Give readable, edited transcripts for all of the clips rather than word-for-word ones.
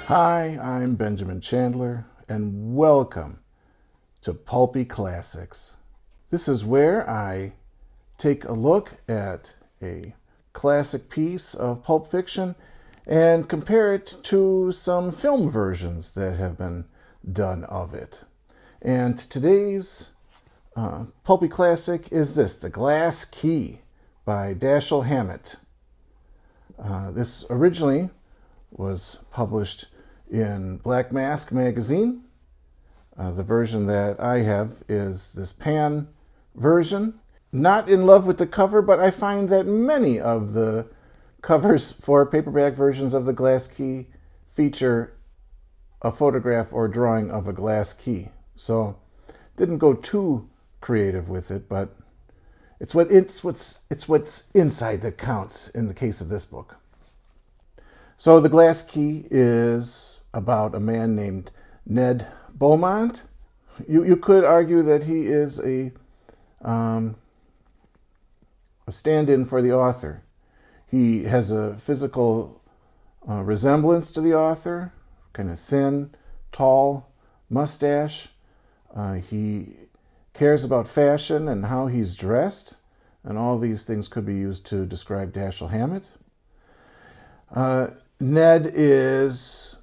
Hi, I'm Benjamin Chandler, and welcome to Pulpy Classics. This is where I take a look at a classic piece of pulp fiction and compare it to some film versions that have been done of it. And today's Pulpy Classic is this, The Glass Key by Dashiell Hammett. This originally was published in Black Mask magazine. The version that I have is this pan version. Not in love with the cover, but I find that many of the covers for paperback versions of the Glass Key feature a photograph or drawing of a glass key. So didn't go too creative with it, but it's what's inside that counts in the case of this book. So The Glass Key is about a man named Ned Beaumont. You could argue that he is a stand-in for the author. He has a physical resemblance to the author, kind of thin, tall, mustache. He cares about fashion and how he's dressed, and all these things could be used to describe Dashiell Hammett. Ned is,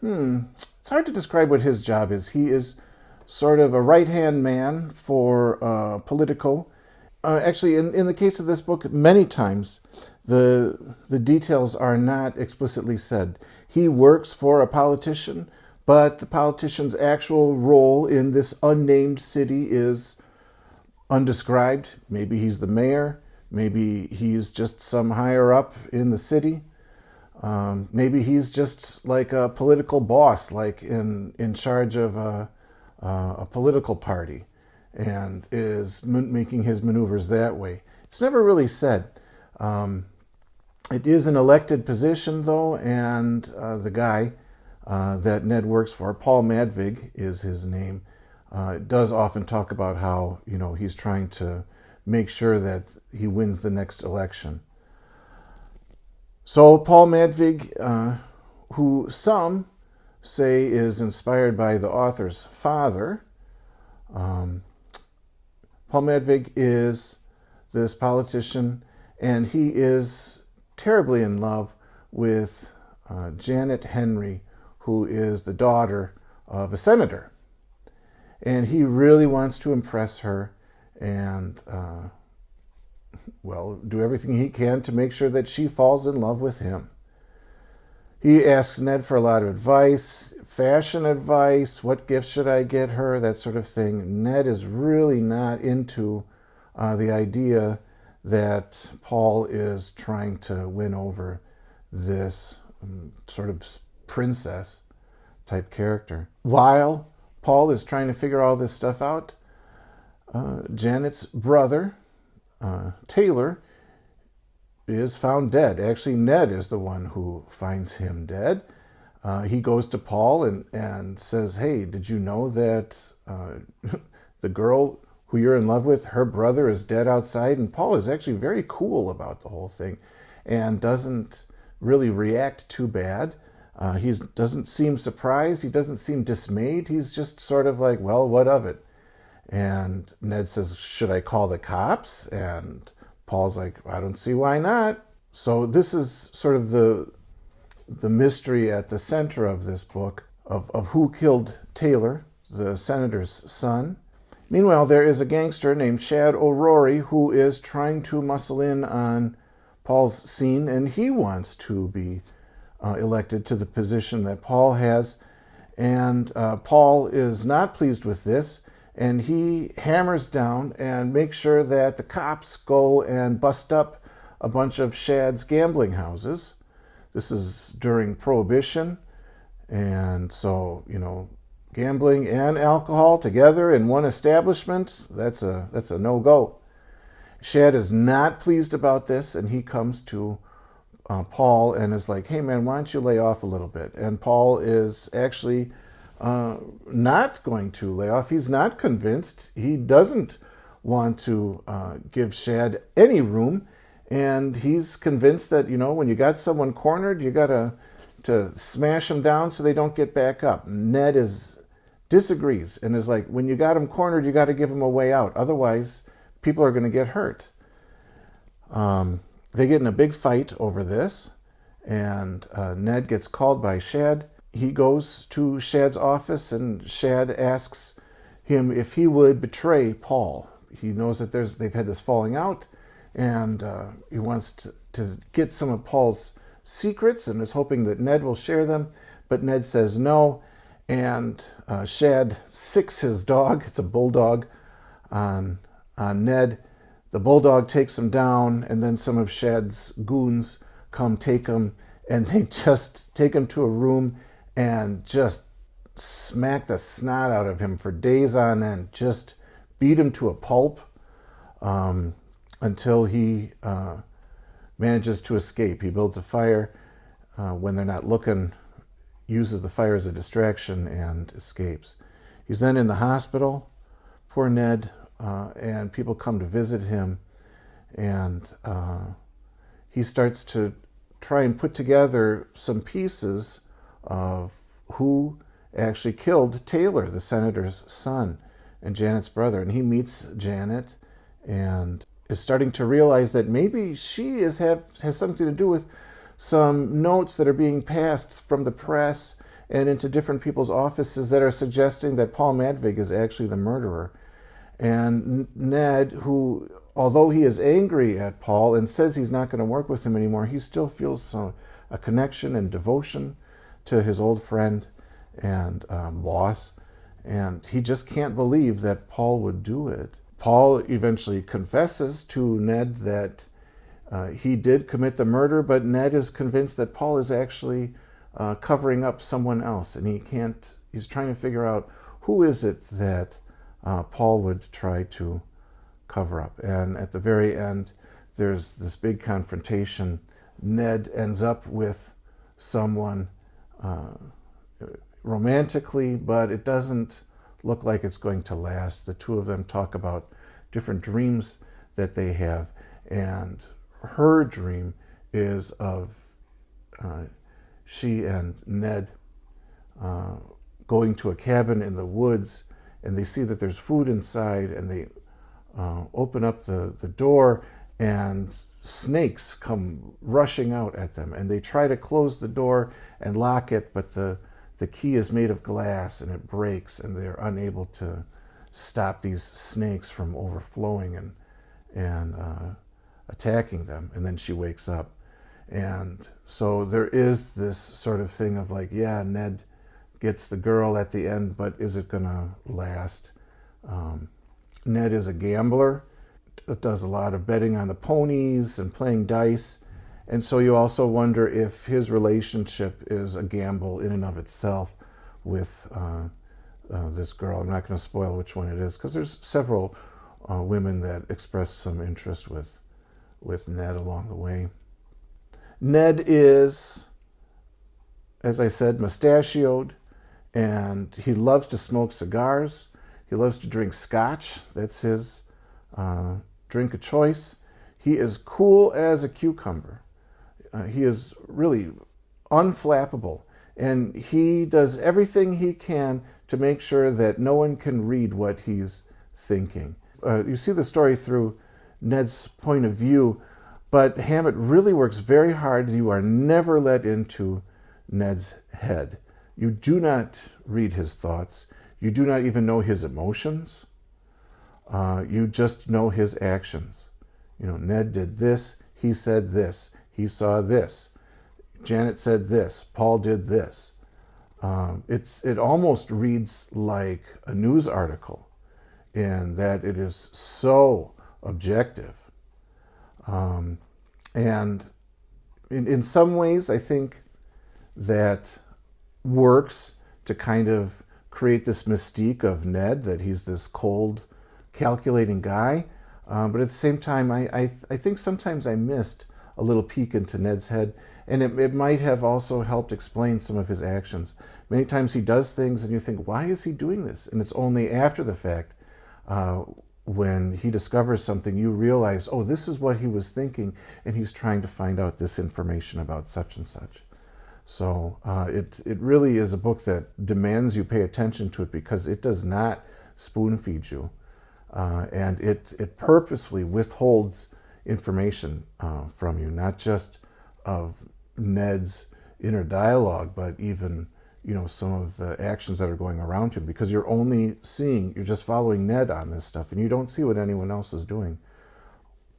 it's hard to describe what his job is. He is sort of a right-hand man for Politico. Actually, in the case of this book, many times the details are not explicitly said. He works for a politician, but the politician's actual role in this unnamed city is undescribed. Maybe he's the mayor. Maybe he's just some higher up in the city. Maybe he's just like a political boss, like in charge of a political party, and is making his maneuvers that way. It's never really said. It is an elected position, though, and the guy that Ned works for, Paul Madvig is his name, does often talk about how, he's trying to make sure that he wins the next election. So Paul Madvig, who some say is inspired by the author's father, Paul Madvig is this politician, and he is terribly in love with Janet Henry, who is the daughter of a senator. And he really wants to impress her and, do everything he can to make sure that she falls in love with him. He asks Ned for a lot of advice, fashion advice, what gifts should I get her, that sort of thing. Ned is really not into the idea that Paul is trying to win over this sort of princess type character. While Paul is trying to figure all this stuff out, Janet's brother, Taylor, is found dead. Actually, Ned is the one who finds him dead. He goes to Paul and says, hey, did you know that the girl who you're in love with, her brother is dead outside? And Paul is actually very cool about the whole thing and doesn't really react too bad. He doesn't seem surprised. He doesn't seem dismayed. He's just sort of like, well, what of it? And Ned says, should I call the cops? And Paul's like, I don't see why not. So this is sort of the mystery at the center of this book of who killed Taylor, the senator's son. Meanwhile, there is a gangster named Shad O'Rourke who is trying to muscle in on Paul's scene, and he wants to be elected to the position that Paul has. And Paul is not pleased with this, and he hammers down and makes sure that the cops go and bust up a bunch of Shad's gambling houses. This is during Prohibition, and so, gambling and alcohol together in one establishment, that's a no-go. Shad is not pleased about this, and he comes to Paul and is like, hey man, why don't you lay off a little bit? And Paul is actually not going to lay off. He's not convinced. He doesn't want to give Shad any room, and he's convinced that, when you got someone cornered, you got to to smash them down so they don't get back up. Ned disagrees and is like, when you got them cornered, you got to give them a way out. Otherwise, people are going to get hurt. They get in a big fight over this, and Ned gets called by Shad. He goes to Shad's office, and Shad asks him if he would betray Paul. He knows that they've had this falling out, and he wants to get some of Paul's secrets and is hoping that Ned will share them, but Ned says no, and Shad sicks his dog, it's a bulldog, on Ned. The bulldog takes him down, and then some of Shad's goons come take him, and they just take him to a room and just smack the snot out of him for days on end, just beat him to a pulp until he manages to escape. He builds a fire when they're not looking, uses the fire as a distraction, and escapes. He's then in the hospital, poor Ned, and people come to visit him, and he starts to try and put together some pieces of who actually killed Taylor, the senator's son, and Janet's brother. And he meets Janet and is starting to realize that maybe she has something to do with some notes that are being passed from the press and into different people's offices that are suggesting that Paul Madvig is actually the murderer. And Ned, who, although he is angry at Paul and says he's not going to work with him anymore, he still feels a connection and devotion to his old friend and boss, and he just can't believe that Paul would do it. Paul eventually confesses to Ned that he did commit the murder, but Ned is convinced that Paul is actually covering up someone else, and he's trying to figure out who is it that Paul would try to cover up. And at the very end, there's this big confrontation. Ned ends up with someone romantically, but it doesn't look like it's going to last. The two of them talk about different dreams that they have, and her dream is of she and Ned going to a cabin in the woods, and they see that there's food inside, and they open up the door, and snakes come rushing out at them, and they try to close the door and lock it, but the key is made of glass and it breaks, and they're unable to stop these snakes from overflowing and attacking them. And then she wakes up. And so there is this sort of thing of like, yeah, Ned gets the girl at the end, but is it going to last? Ned is a gambler that does a lot of betting on the ponies and playing dice. And so you also wonder if his relationship is a gamble in and of itself with this girl. I'm not going to spoil which one it is, because there's several women that express some interest with Ned along the way. Ned is, as I said, mustachioed, and he loves to smoke cigars. He loves to drink scotch. That's his drink of choice. He is cool as a cucumber. He is really unflappable, and he does everything he can to make sure that no one can read what he's thinking. You see the story through Ned's point of view, but Hammett really works very hard. You are never let into Ned's head. You do not read his thoughts. You do not even know his emotions. You just know his actions. Ned did this, he said this, he saw this, Janet said this, Paul did this. It almost reads like a news article in that it is so objective. And in some ways, I think that works to kind of create this mystique of Ned, that he's this cold, calculating guy. But at the same time, I think sometimes I missed a little peek into Ned's head, and it might have also helped explain some of his actions. Many times he does things and you think, why is he doing this? And it's only after the fact, when he discovers something, you realize, oh, this is what he was thinking, and he's trying to find out this information about such and such. So it really is a book that demands you pay attention to it because it does not spoon feed you. And it purposefully withholds information from you, not just of Ned's inner dialogue, but even some of the actions that are going around him, because you're just following Ned on this stuff, and you don't see what anyone else is doing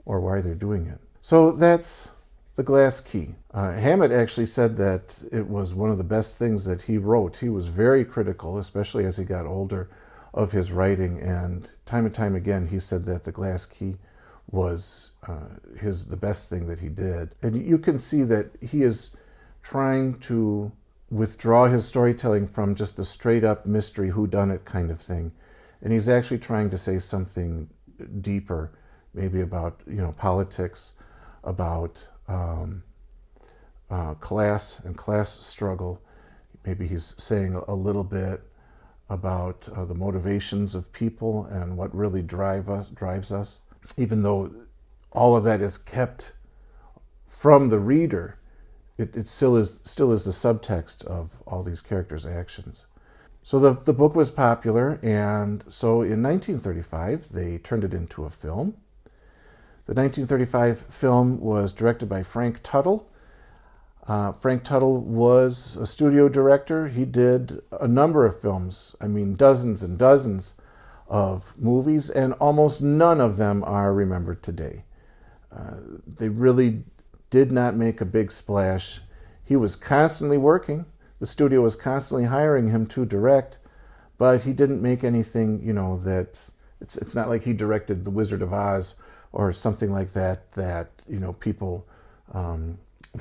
or why they're doing it. So that's The Glass Key. Hammett actually said that it was one of the best things that he wrote. He was very critical, especially as he got older, of his writing, and time again he said that The Glass Key was the best thing that he did. And you can see that he is trying to withdraw his storytelling from just a straight up mystery whodunit kind of thing, and he's actually trying to say something deeper, maybe about politics, about class and class struggle. Maybe he's saying a little bit about the motivations of people and what really drives us, even though all of that is kept from the reader. It still is the subtext of all these characters' actions. So the book was popular, and so in 1935 they turned it into a film. The 1935 film was directed by Frank Tuttle. Frank Tuttle was a studio director. He did a number of films, dozens and dozens of movies, and almost none of them are remembered today. They really did not make a big splash. He was constantly working. The studio was constantly hiring him to direct, but he didn't make anything, that it's not like he directed The Wizard of Oz or something like that people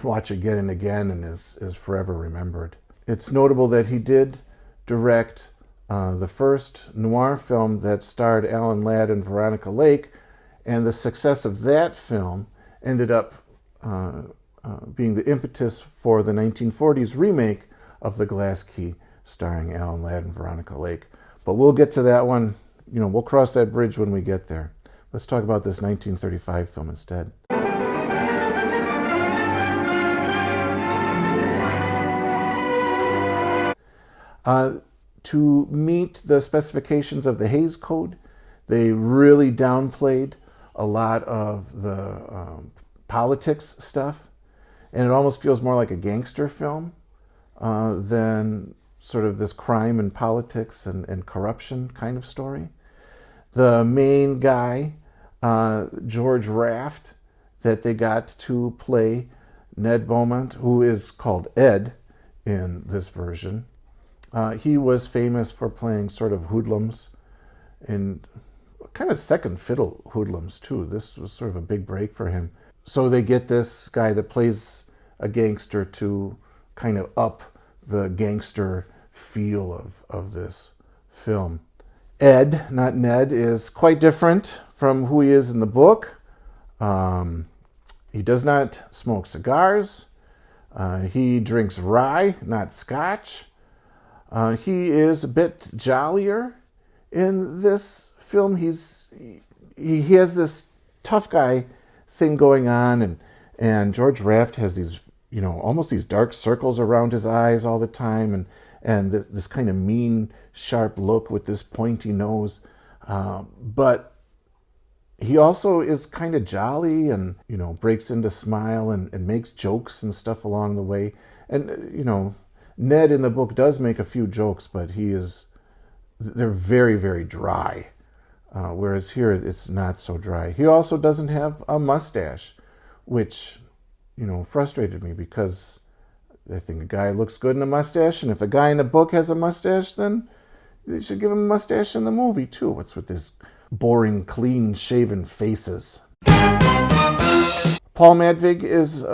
watch again and again and is forever remembered. It's notable that he did direct the first noir film that starred Alan Ladd and Veronica Lake, and the success of that film ended up being the impetus for the 1940s remake of The Glass Key, starring Alan Ladd and Veronica Lake. But we'll get to that one. We'll cross that bridge when we get there. Let's talk about this 1935 film instead. To meet the specifications of the Hays Code, they really downplayed a lot of the politics stuff, and it almost feels more like a gangster film than sort of this crime and politics and corruption kind of story. The main guy, George Raft, that they got to play Ned Beaumont, who is called Ed in this version, he was famous for playing sort of hoodlums and kind of second fiddle hoodlums too. This was sort of a big break for him. So they get this guy that plays a gangster to kind of up the gangster feel of this film. Ed, not Ned, is quite different from who he is in the book. He does not smoke cigars. He drinks rye, not scotch. He is a bit jollier in this film. He has this tough guy thing going on, and George Raft has these almost these dark circles around his eyes all the time, and this kind of mean, sharp look with this pointy nose. But he also is kind of jolly and breaks into smile and makes jokes and stuff along the way. And Ned in the book does make a few jokes, but they're very, very dry. Whereas here it's not so dry. He also doesn't have a mustache, which frustrated me, because I think a guy looks good in a mustache, and if a guy in the book has a mustache, then they should give him a mustache in the movie too. What's with this boring, clean-shaven faces? Paul Madvig is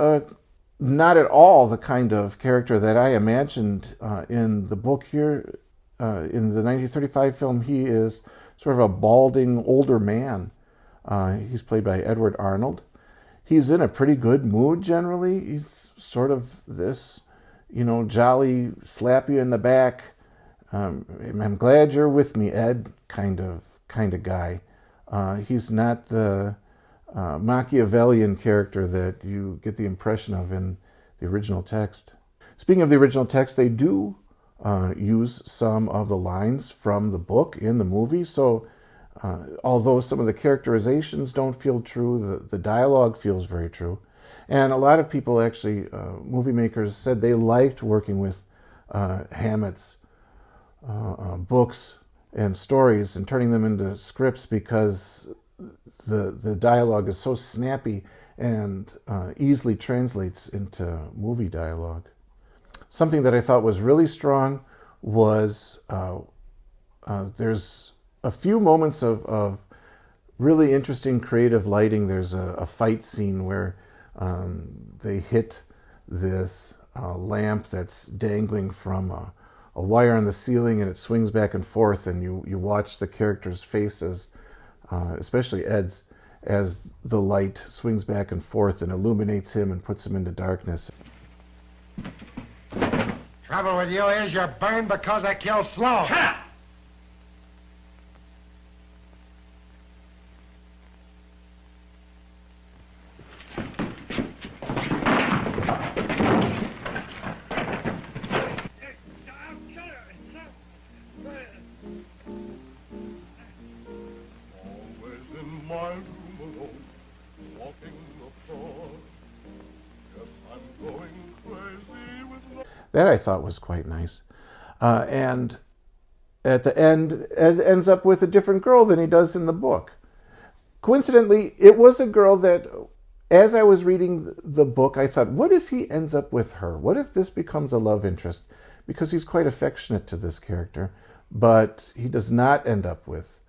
not at all the kind of character that I imagined in the book here. In the 1935 film, he is sort of a balding older man. He's played by Edward Arnold. He's in a pretty good mood generally. He's sort of this, jolly, slap you in the back. I'm glad you're with me, Ed, kind of guy. He's not the Machiavellian character that you get the impression of in the original text. Speaking of the original text, they do use some of the lines from the book in the movie. So although some of the characterizations don't feel true, the dialogue feels very true. And a lot of people actually, movie makers, said they liked working with Hammett's books and stories and turning them into scripts because the dialogue is so snappy and easily translates into movie dialogue. Something that I thought was really strong was there's a few moments of really interesting creative lighting. There's a fight scene where they hit this lamp that's dangling from a wire on the ceiling, and it swings back and forth, and you watch the characters' faces, especially Ed's, as the light swings back and forth and illuminates him and puts him into darkness. Trouble with you is you're burned because I killed Sloan. Shut up! That I thought was quite nice. And at the end, Ed ends up with a different girl than he does in the book. Coincidentally, it was a girl that, as I was reading the book, I thought, what if he ends up with her? What if this becomes a love interest? Because he's quite affectionate to this character, but he does not end up with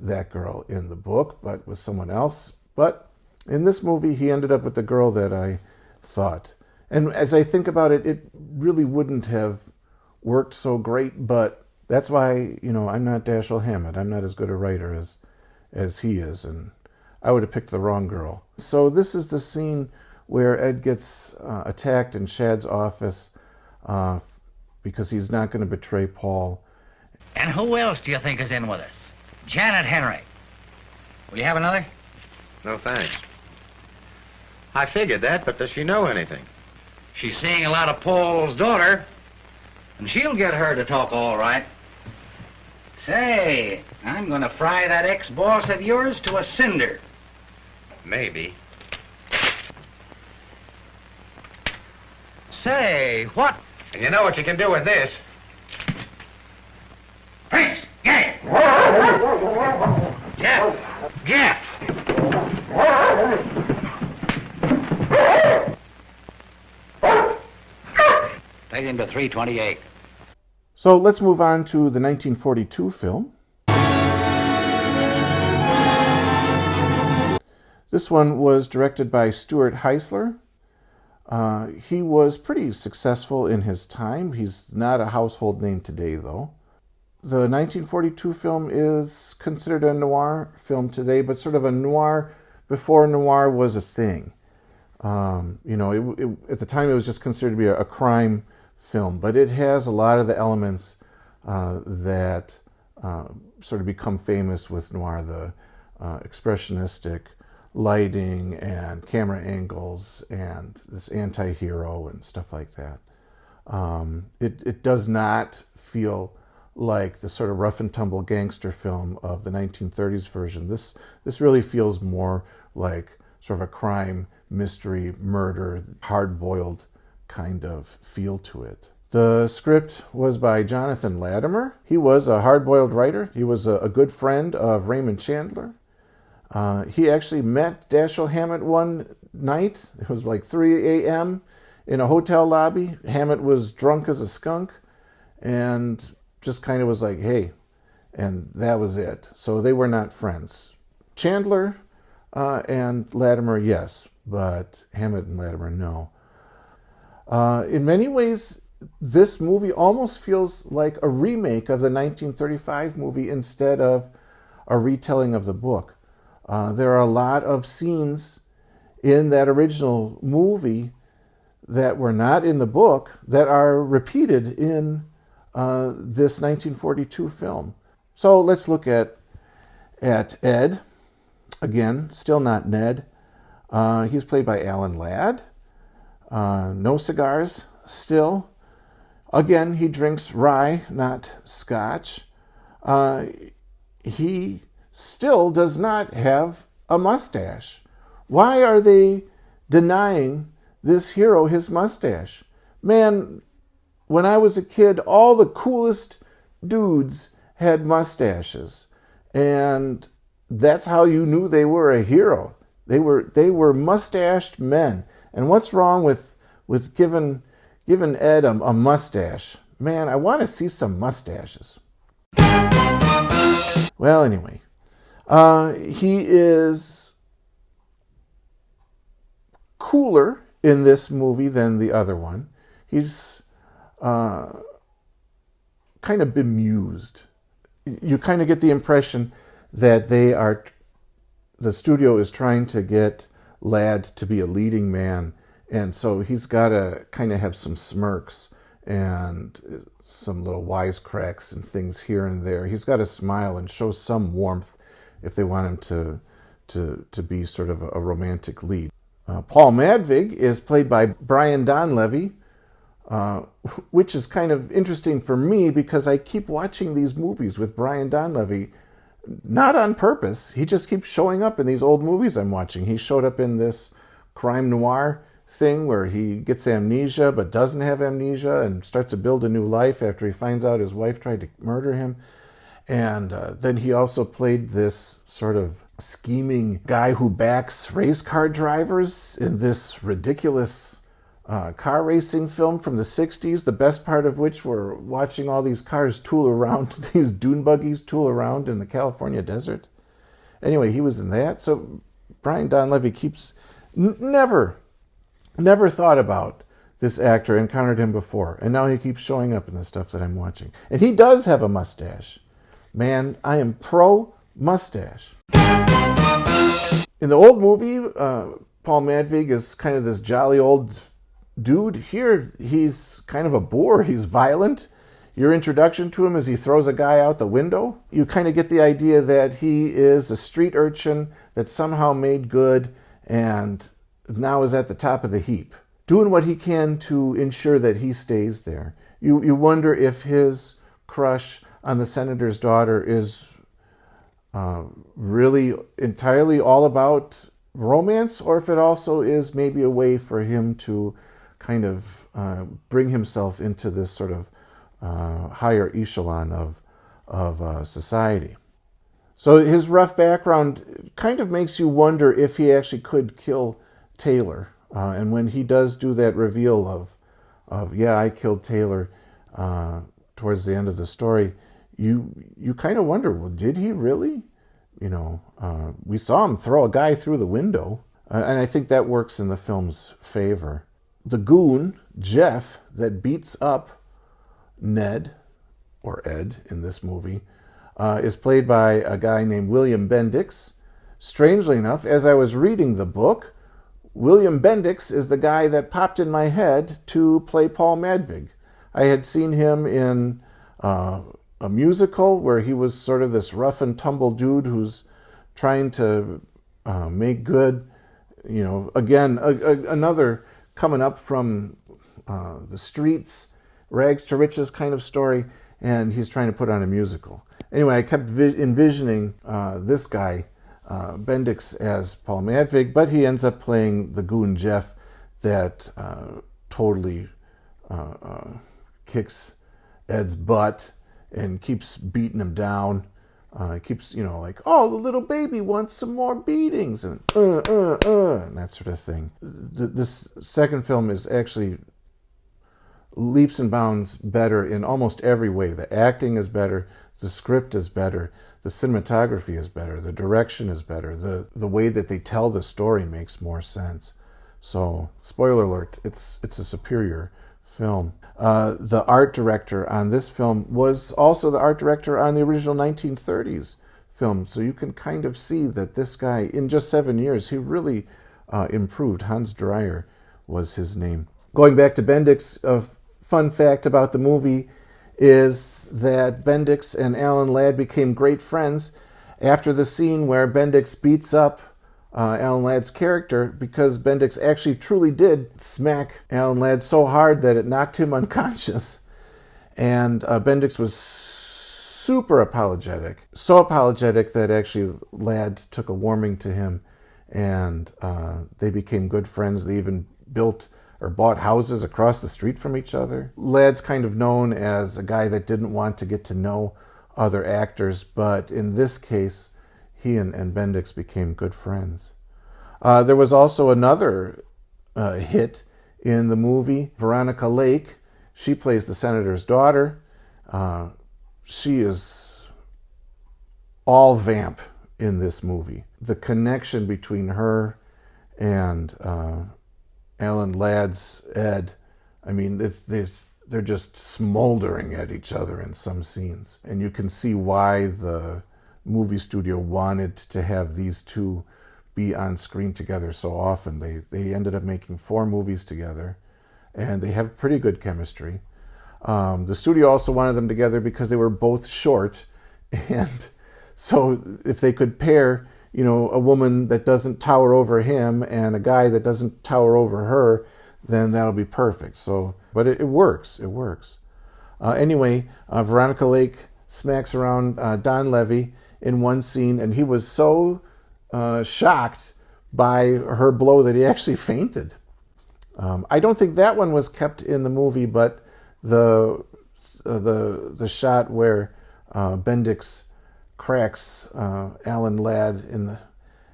that girl in the book, but with someone else. But in this movie, he ended up with the girl that I thought. And as I think about it, it really wouldn't have worked so great, but that's why, I'm not Dashiell Hammett. I'm not as good a writer as he is, and I would have picked the wrong girl. So this is the scene where Ed gets attacked in Shad's office because he's not going to betray Paul. And who else do you think is in with us? Janet Henry. Will you have another? No, thanks. I figured that, but does she know anything? She's seeing a lot of Paul's daughter, and she'll get her to talk all right. Say, I'm going to fry that ex-boss of yours to a cinder. Maybe. Say, what? And you know what you can do with this? Prince, get it! Jeff! Jeff! Take him to 328. So let's move on to the 1942 film. This one was directed by Stuart Heisler. He was pretty successful in his time. He's not a household name today, though. The 1942 film is considered a noir film today, but sort of a noir before noir was a thing. At the time it was just considered to be a crime film, but it has a lot of the elements that sort of become famous with noir, the expressionistic lighting and camera angles and this anti-hero and stuff like that. It does not feel like the sort of rough and tumble gangster film of the 1930s version. This really feels more like sort of a crime, mystery, murder, hard-boiled kind of feel to it. The script was by Jonathan Latimer. He was a hard-boiled writer. He was a good friend of Raymond Chandler. He actually met Dashiell Hammett one night. It was like 3 a.m. in a hotel lobby. Hammett was drunk as a skunk and just kind of was like, hey, and that was it. So they were not friends. Chandler and Latimer, yes, but Hammett and Latimer, no. In many ways, this movie almost feels like a remake of the 1935 movie instead of a retelling of the book. There are a lot of scenes in that original movie that were not in the book that are repeated in this 1942 film. So let's look at Ed. Again, still not Ned. He's played by Alan Ladd. No cigars, still. Again, he drinks rye, not scotch. He still does not have a mustache. Why are they denying this hero his mustache? Man, when I was a kid, all the coolest dudes had mustaches. And that's how you knew they were a hero. They were mustached men. And what's wrong with giving Ed a mustache? Man, I want to see some mustaches. Well, anyway, he is cooler in this movie than the other one. He's kind of bemused. You kind of get the impression that the studio is trying to get Ladd to be a leading man, and so he's got to kind of have some smirks and some little wisecracks and things here and there. He's got to smile and show some warmth if they want him to be sort of a romantic lead. Paul Madvig is played by Brian Donlevy, which is kind of interesting for me because I keep watching these movies with Brian Donlevy, not on purpose. He just keeps showing up in these old movies I'm watching. He showed up in this crime noir thing where he gets amnesia but doesn't have amnesia and starts to build a new life after he finds out his wife tried to murder him. And then he also played this sort of scheming guy who backs race car drivers in this ridiculous car racing film from the 60s, the best part of which were watching all these cars tool around, these dune buggies tool around in the California desert. Anyway, he was in that. So Brian Donlevy keeps never thought about this actor, encountered him before, and now he keeps showing up in the stuff that I'm watching. And he does have a mustache. Man, I am pro mustache. In the old movie, Paul Madvig is kind of this jolly old dude. Here, he's kind of a bore. He's violent. Your introduction to him is he throws a guy out the window. You kind of get the idea that he is a street urchin that somehow made good and now is at the top of the heap, doing what he can to ensure that he stays there. You wonder if his crush on the senator's daughter is really entirely all about romance, or if it also is maybe a way for him to kind of bring himself into this sort of higher echelon of society. So his rough background kind of makes you wonder if he actually could kill Taylor. And when he does do that reveal of yeah, I killed Taylor towards the end of the story, you kind of wonder, well, did he really? You know, we saw him throw a guy through the window, and I think that works in the film's favor. The goon, Jeff, that beats up Ned, or Ed in this movie, is played by a guy named William Bendix. Strangely enough, as I was reading the book, William Bendix is the guy that popped in my head to play Paul Madvig. I had seen him in a musical where he was sort of this rough and tumble dude who's trying to make good, you know, again, another coming up from the streets, rags to riches kind of story, and he's trying to put on a musical. Anyway, I kept envisioning this guy, Bendix, as Paul Madvig, but he ends up playing the goon Jeff that totally kicks Ed's butt and keeps beating him down. Keeps, you know, like, oh, the little baby wants some more beatings, and that sort of thing. This second film is actually leaps and bounds better in almost every way. The acting is better, the script is better, the cinematography is better, the direction is better, the way that they tell the story makes more sense. So, spoiler alert, it's a superior film. The art director on this film was also the art director on the original 1930s film, so you can kind of see that this guy, in just 7 years, he really improved. Hans Dreyer was his name. Going back to Bendix, a fun fact about the movie is that Bendix and Alan Ladd became great friends after the scene where Bendix beats up Alan Ladd's character, because Bendix actually truly did smack Alan Ladd so hard that it knocked him unconscious. And Bendix was super apologetic. So apologetic that actually Ladd took a warming to him, and they became good friends. They even built or bought houses across the street from each other. Ladd's kind of known as a guy that didn't want to get to know other actors, but in this case, he and Bendix became good friends. There was also another hit in the movie, Veronica Lake. She plays the senator's daughter. She is all vamp in this movie. The connection between her and Alan Ladd's Ed, I mean, they're just smoldering at each other in some scenes. And you can see why the movie studio wanted to have these two be on screen together so often. They ended up making 4 movies together, and they have pretty good chemistry. The studio also wanted them together because they were both short, and so if they could pair, a woman that doesn't tower over him and a guy that doesn't tower over her, then that'll be perfect. So, but it works. It works. Anyway, Veronica Lake smacks around Don Levy in one scene, and he was so shocked by her blow that he actually fainted. I don't think that one was kept in the movie, but the shot where Bendix cracks Alan Ladd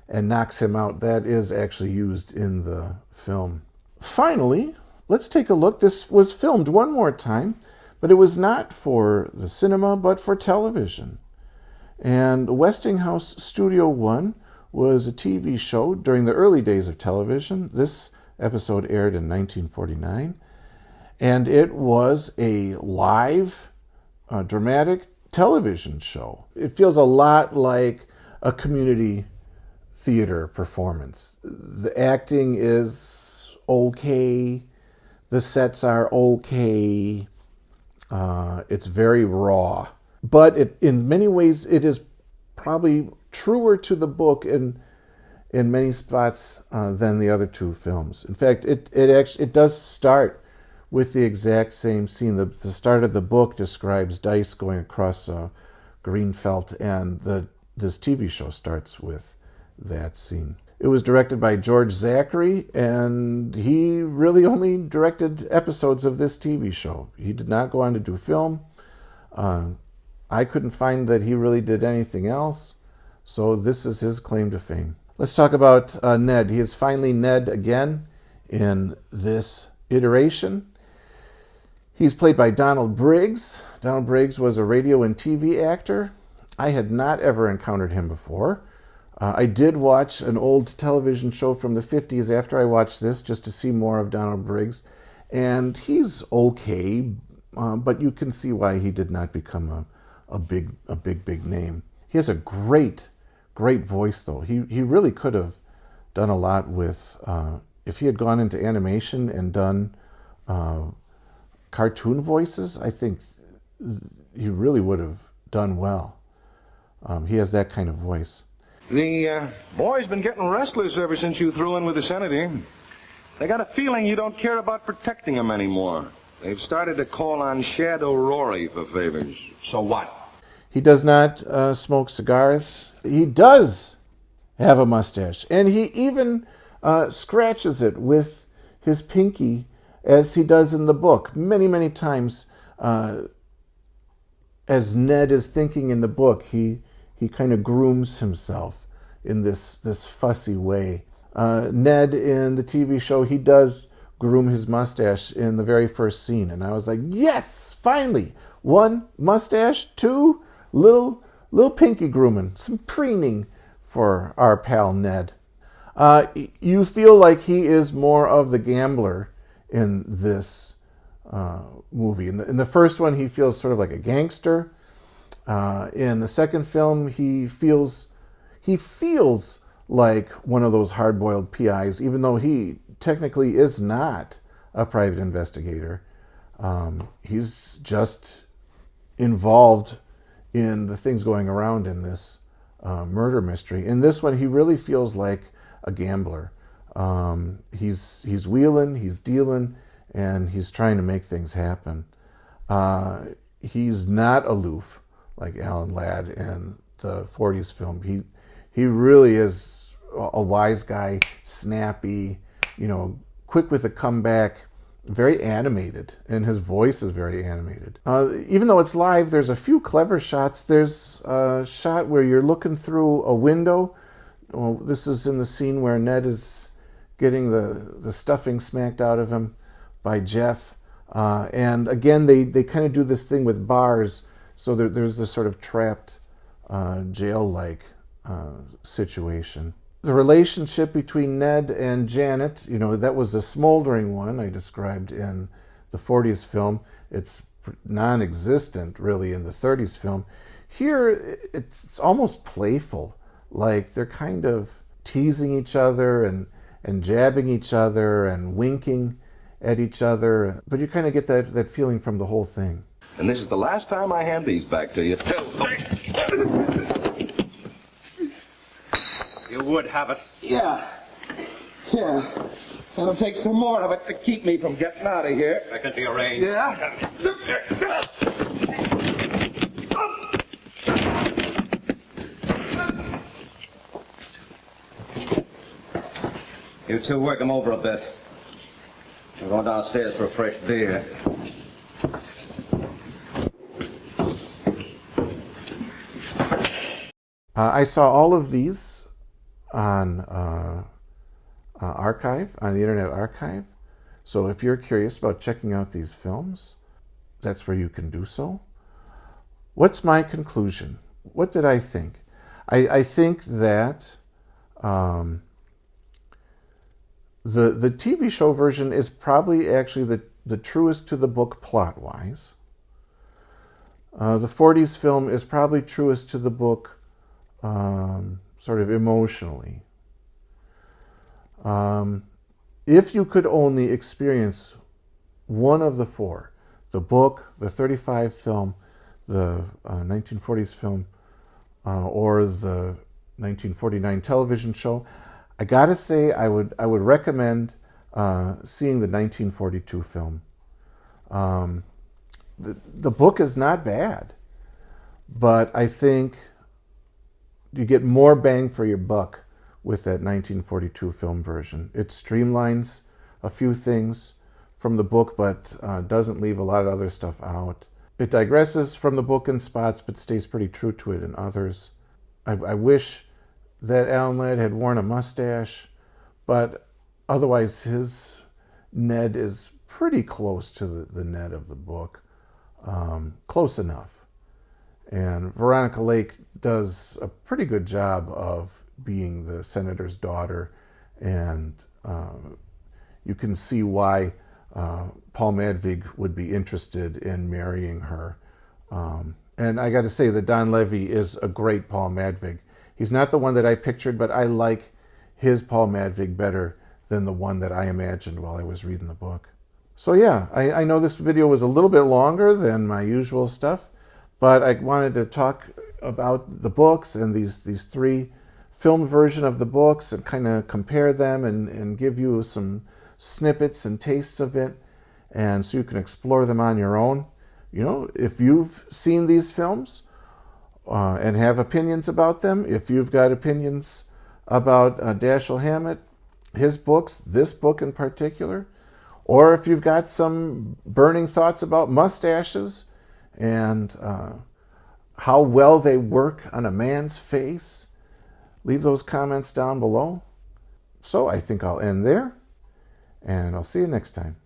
and knocks him out, that is actually used in the film. Finally, let's take a look. This was filmed one more time, but it was not for the cinema, but for television. And Westinghouse Studio One was a TV show during the early days of television. This episode aired in 1949. And it was a live, dramatic television show. It feels a lot like a community theater performance. The acting is okay. The sets are okay. It's very raw. But in many ways, it is probably truer to the book in many spots than the other 2 films. In fact, it does start with the exact same scene. The start of the book describes dice going across a green felt, and this TV show starts with that scene. It was directed by George Zachary, and he really only directed episodes of this TV show. He did not go on to do film. I couldn't find that he really did anything else, so this is his claim to fame. Let's talk about Ned. He is finally Ned again in this iteration. He's played by Donald Briggs. Donald Briggs was a radio and TV actor. I had not ever encountered him before. I did watch an old television show from the 50s after I watched this, just to see more of Donald Briggs. And he's okay, but you can see why he did not become a big name. He has a great voice, though. He really could have done a lot with, if he had gone into animation and done cartoon voices, I think he really would have done well. He has that kind of voice. The boys been getting restless ever since you threw in with the senator. They got a feeling you don't care about protecting them anymore. They've started to call on Shadow Rory for favors. So what? He does not smoke cigars. He does have a mustache, and he even scratches it with his pinky, as he does in the book many times. As Ned is thinking in the book, he kind of grooms himself in this fussy way. Ned in the TV show, he does groom his mustache in the very first scene, and I was like, yes, finally, 1, mustache, 2, little pinky grooming, some preening for our pal Ned. You feel like he is more of the gambler in this movie. In the first one, he feels sort of like a gangster. In the second film, he feels like one of those hard-boiled PIs, even though he technically is not a private investigator. He's just involved in the things going around in this murder mystery. In this one, he really feels like a gambler. He's wheeling, he's dealing, and he's trying to make things happen. He's not aloof like Alan Ladd in the 40s film. He really is a wise guy, snappy, quick with a comeback, very animated, and his voice is very animated. Even though it's live, there's a few clever shots. There's a shot where you're looking through a window. Well, this is in the scene where Ned is getting the stuffing smacked out of him by Jeff. And again, they kind of do this thing with bars, so there's this sort of trapped jail-like situation. The relationship between Ned and Janet, that was the smoldering one I described in the 40s film. It's non-existent, really, in the 30s film. Here, it's almost playful. Like they're kind of teasing each other and jabbing each other and winking at each other. But you kind of get that feeling from the whole thing. And this is the last time I hand these back to you. You would have it. Yeah. It'll take some more of it to keep me from getting out of here. Back into your range. Yeah? You two work them over a bit. We're going downstairs for a fresh beer. I saw all of these on Archive, on the Internet Archive. So if you're curious about checking out these films, that's where you can do so. What's my conclusion? What did I think? I think that the TV show version is probably actually the truest to the book plot-wise. The 40s film is probably truest to the book sort of emotionally. If you could only experience one of the four, the book, the 35 film, the 1940s film, or the 1949 television show, I gotta say I would recommend seeing the 1942 film. The book is not bad, but I think you get more bang for your buck with that 1942 film version. It streamlines a few things from the book, but doesn't leave a lot of other stuff out. It digresses from the book in spots, but stays pretty true to it in others. I wish that Alan Ladd had worn a mustache, but otherwise his Ned is pretty close to the Ned of the book. Close enough. And Veronica Lake does a pretty good job of being the senator's daughter, and you can see why Paul Madvig would be interested in marrying her. And I got to say that Don Levy is a great Paul Madvig. He's not the one that I pictured, but I like his Paul Madvig better than the one that I imagined while I was reading the book. So yeah, I know this video was a little bit longer than my usual stuff, but I wanted to talk about the books and these three film version of the books and kind of compare them and give you some snippets and tastes of it, and so you can explore them on your own. If you've seen these films and have opinions about them, if you've got opinions about Dashiell Hammett, his books, this book in particular, or if you've got some burning thoughts about mustaches and how well they work on a man's face, leave those comments down below. So I think I'll end there, and I'll see you next time.